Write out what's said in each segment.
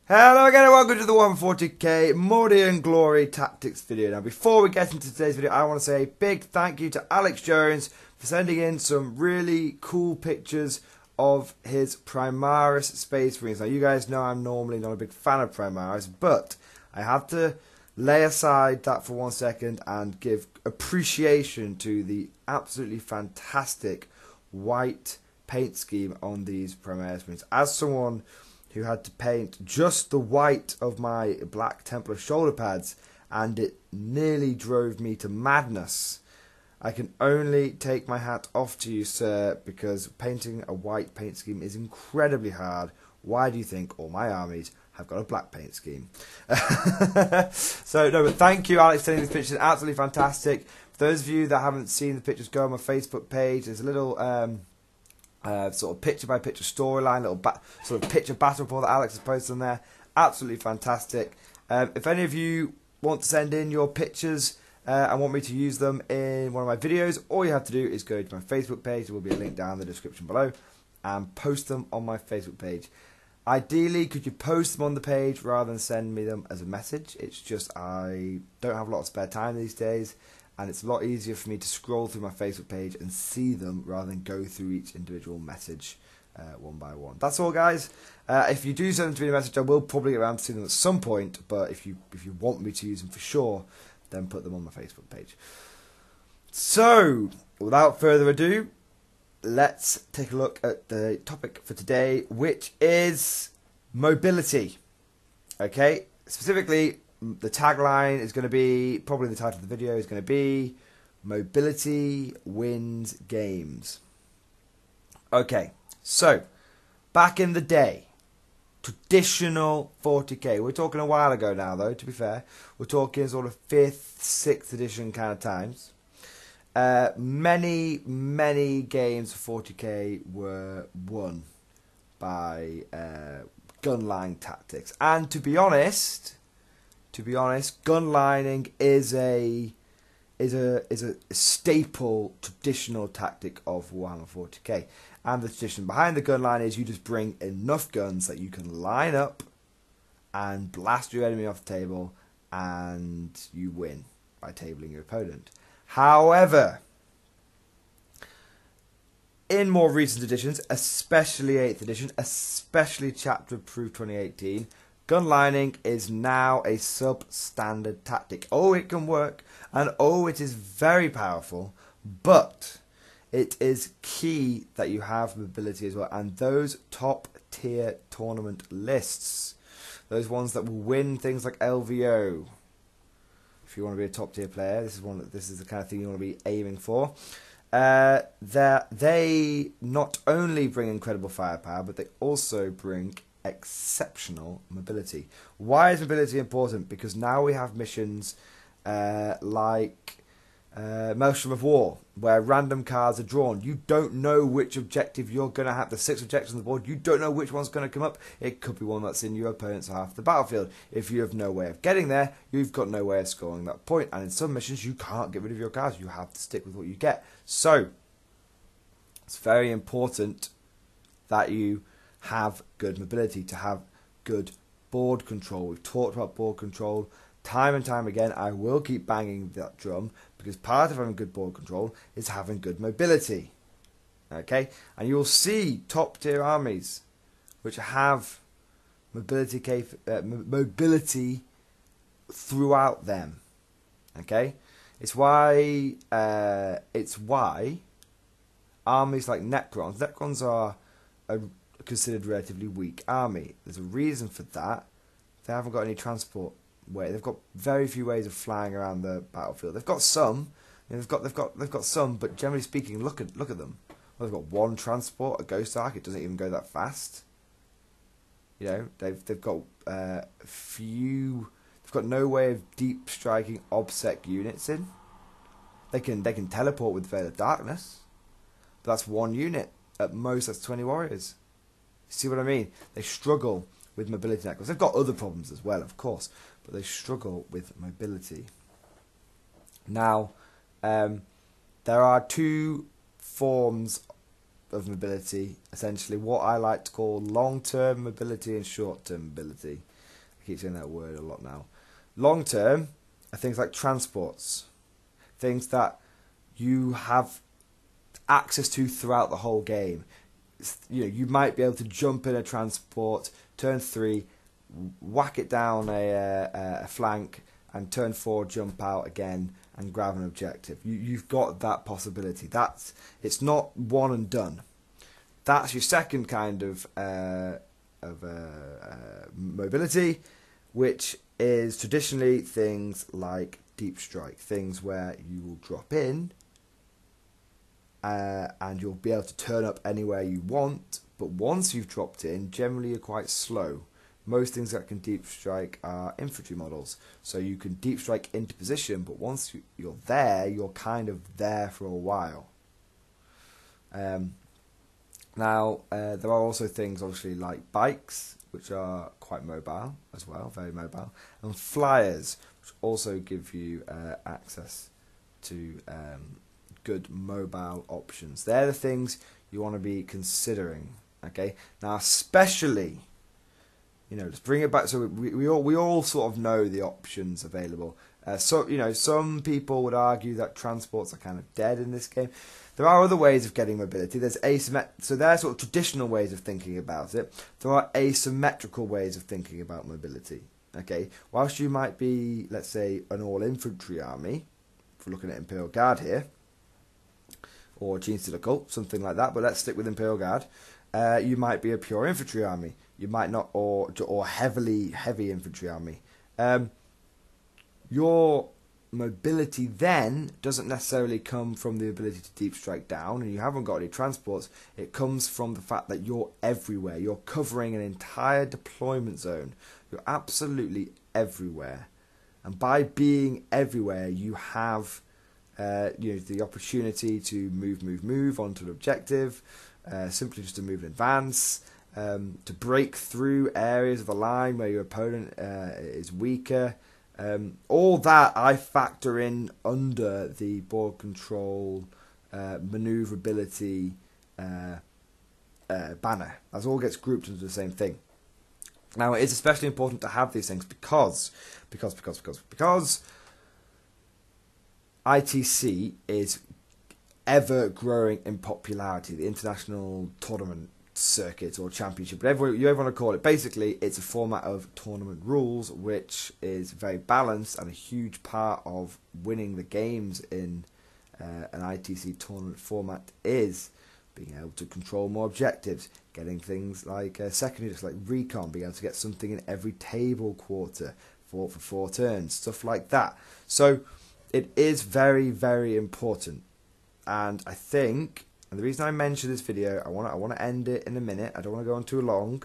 Hello again and welcome to the Warhammer 40k Mordian Glory Tactics video. Now before we get into today's video, I want to say a big thank you to Alex Jones for sending in some really cool pictures of his Primaris Space Marines. Now you guys know I'm normally not a big fan of Primaris, but I have to lay aside that for 1 second and give appreciation to the absolutely fantastic white paint scheme on these Primaris Marines. As someone who had to paint just the white of my Black Templar shoulder pads, and it nearly drove me to madness. I can only take my hat off to you, sir, because painting a white paint scheme is incredibly hard. Why do you think all my armies have got a black paint scheme? So, no, but thank you, Alex, for sending these pictures. Absolutely fantastic. For those of you that haven't seen the pictures, go on my Facebook page. There's a little sort of picture-by-picture storyline, little sort of picture battle report that Alex has posted on there. Absolutely fantastic. If any of you want to send in your pictures and want me to use them in one of my videos, all you have to do is go to my Facebook page. There will be a link down in the description below, and post them on my Facebook page. Ideally, could you post them on the page rather than send me them as a message? It's just I don't have a lot of spare time these days, and it's a lot easier for me to scroll through my Facebook page and see them rather than go through each individual message one by one. That's all, guys. If you do send them to me in a message, I will probably get around to seeing them at some point, but if you want me to use them for sure, then put them on my Facebook page. So, without further ado, let's take a look at the topic for today, which is mobility. Okay, specifically, the tagline is going to be, probably the title of the video is going to be, Mobility Wins Games. Okay, so, back in the day, traditional 40k, we're talking a while ago now though, to be fair, we're talking sort of 5th, 6th edition kind of times. Many games for 40k were won by gun line tactics, and to be honest, gun lining is a staple traditional tactic of Warhammer 40k. And the tradition behind the gun line is you just bring enough guns that you can line up and blast your enemy off the table, and you win by tabling your opponent. However, in more recent editions, especially 8th edition, especially Chapter Approved 2018, gun lining is now a substandard tactic. Oh, it can work, and oh, it is very powerful, but it is key that you have mobility as well. And those top tier tournament lists, those ones that will win things like LVO, if you want to be a top tier player, this is the kind of thing you want to be aiming for. They not only bring incredible firepower, but they also bring exceptional mobility. Why is mobility important? Because now we have missions like Maelstrom of War, where random cards are drawn. You don't know which objective you're going to have. The 6 objectives on the board, you don't know which one's going to come up. It could be one that's in your opponent's half of the battlefield. If you have no way of getting there, you've got no way of scoring that point. And in some missions, you can't get rid of your cards. You have to stick with what you get. So, it's very important that you have good mobility, to have good board control. We've talked about board control time and time again. I will keep banging that drum, because part of having good board control is having good mobility. Okay, and you'll see top tier armies which have mobility throughout them. Okay, it's why armies like Necrons are a considered relatively weak army. There's a reason for that. They haven't got any transport way. They've got very few ways of flying around the battlefield. They've got some. They've got some, but generally speaking, look at them. Well, they've got one transport, a Ghost Ark. It doesn't even go that fast. You know, they've got few. They've got no way of deep striking OBSEC units in. They can teleport with Veil of Darkness, but that's one unit at most. That's 20 warriors. See what I mean? They struggle with mobility networks. They've got other problems as well, of course, but they struggle with mobility. Now, there are two forms of mobility, essentially what I like to call long-term mobility and short-term mobility. I keep saying that word a lot now. Long term are things like transports, things that you have access to throughout the whole game. You might be able to jump in a transport, turn 3, whack it down a flank, and turn 4, jump out again and grab an objective. You've got that possibility. It's not one and done. That's your second kind of mobility, which is traditionally things like deep strike, things where you will drop in and you'll be able to turn up anywhere you want, but once you've dropped in, generally you're quite slow. Most things that can deep strike are infantry models, so you can deep strike into position, but once you're there, you're kind of there for a while. Now, there are also things, obviously, like bikes, which are quite mobile as well, very mobile, and flyers, which also give you access to good mobile options. They're the things you want to be considering. Okay, now especially, let's bring it back. So we all sort of know the options available. Some people would argue that transports are kind of dead in this game. There are other ways of getting mobility. There's so there are sort of traditional ways of thinking about it. There are asymmetrical ways of thinking about mobility. Okay, whilst you might be, let's say, an all-infantry army, if we're looking at Imperial Guard here, or Genestealer Cult, something like that, but let's stick with Imperial Guard. You might be a pure infantry army. You might not, or heavy infantry army. Your mobility then doesn't necessarily come from the ability to deep strike down, and you haven't got any transports. It comes from the fact that you're everywhere. You're covering an entire deployment zone. You're absolutely everywhere, and by being everywhere, you have the opportunity to move onto an objective, simply just to move in advance, to break through areas of the line where your opponent is weaker. All that I factor in under the board control maneuverability banner. That all gets grouped into the same thing. Now, it's especially important to have these things because ITC is ever growing in popularity. The international tournament circuit or championship, whatever you ever want to call it. Basically, it's a format of tournament rules which is very balanced, and a huge part of winning the games in an ITC tournament format is being able to control more objectives, getting things like second units like recon, being able to get something in every table quarter for 4 turns, stuff like that. So it is very, very important, and I think. And the reason I mention this video, I want to end it in a minute. I don't want to go on too long,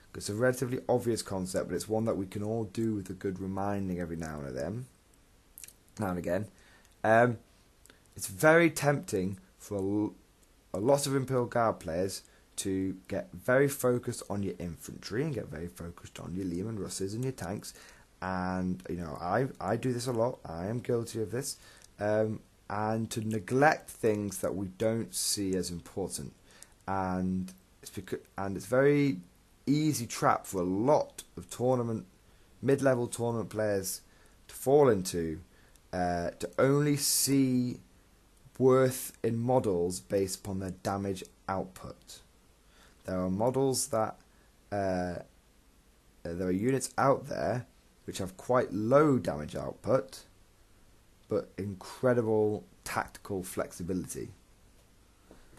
because it's a relatively obvious concept, but it's one that we can all do with a good reminding every now and again. It's very tempting for a lot of Imperial Guard players to get very focused on your infantry and get very focused on your Lehman Russes and your tanks. And I do this a lot. I am guilty of this. And to neglect things that we don't see as important, and it's very easy trap for a lot of mid-level tournament players to fall into, to only see worth in models based upon their damage output. There are models that there are units out there which have quite low damage output, but incredible tactical flexibility.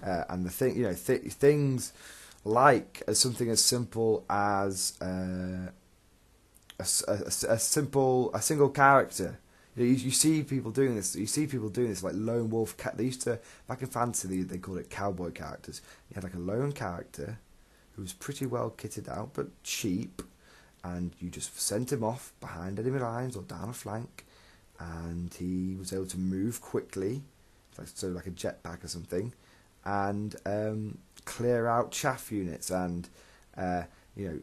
And the thing, things like something as simple as a single character. You see people doing this. You see people doing this like lone wolf. They used to, back in fantasy, they called it cowboy characters. You had like a lone character who was pretty well kitted out but cheap, and you just sent him off behind enemy lines or down a flank, and he was able to move quickly, like a jetpack or something, and clear out chaff units and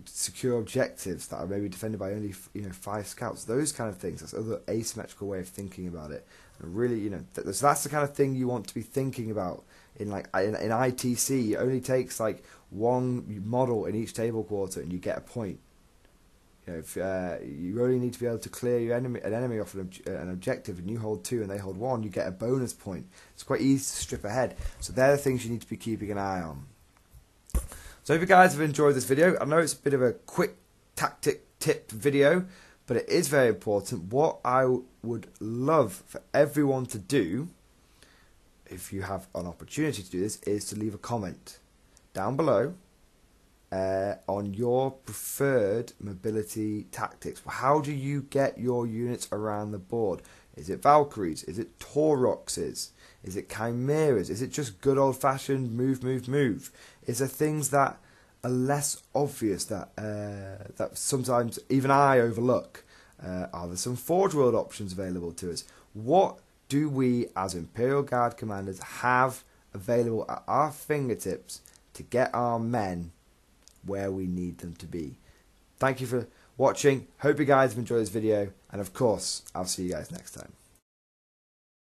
secure objectives that are maybe defended by only 5 scouts. Those kind of things. That's another asymmetrical way of thinking about it. And really, that's the kind of thing you want to be thinking about in ITC. It only takes like one model in each table quarter, and you get a point. You know, if you only need to be able to clear an enemy off an objective, and you hold 2 and they hold 1, you get a bonus point. It's quite easy to strip ahead. So they're the things you need to be keeping an eye on. So if you guys have enjoyed this video, I know it's a bit of a quick tactic tip video, but it is very important. What I would love for everyone to do, if you have an opportunity to do this, is to leave a comment down below on your preferred mobility tactics. How do you get your units around the board? Is it Valkyries? Is it Tauroxes? Is it Chimeras? Is it just good old-fashioned move, move, move? Is there things that are less obvious that that sometimes even I overlook? Are there some Forge World options available to us? What do we as Imperial Guard commanders have available at our fingertips to get our men where we need them to be? Thank you for watching. Hope you guys have enjoyed this video, and of course I'll see you guys next time.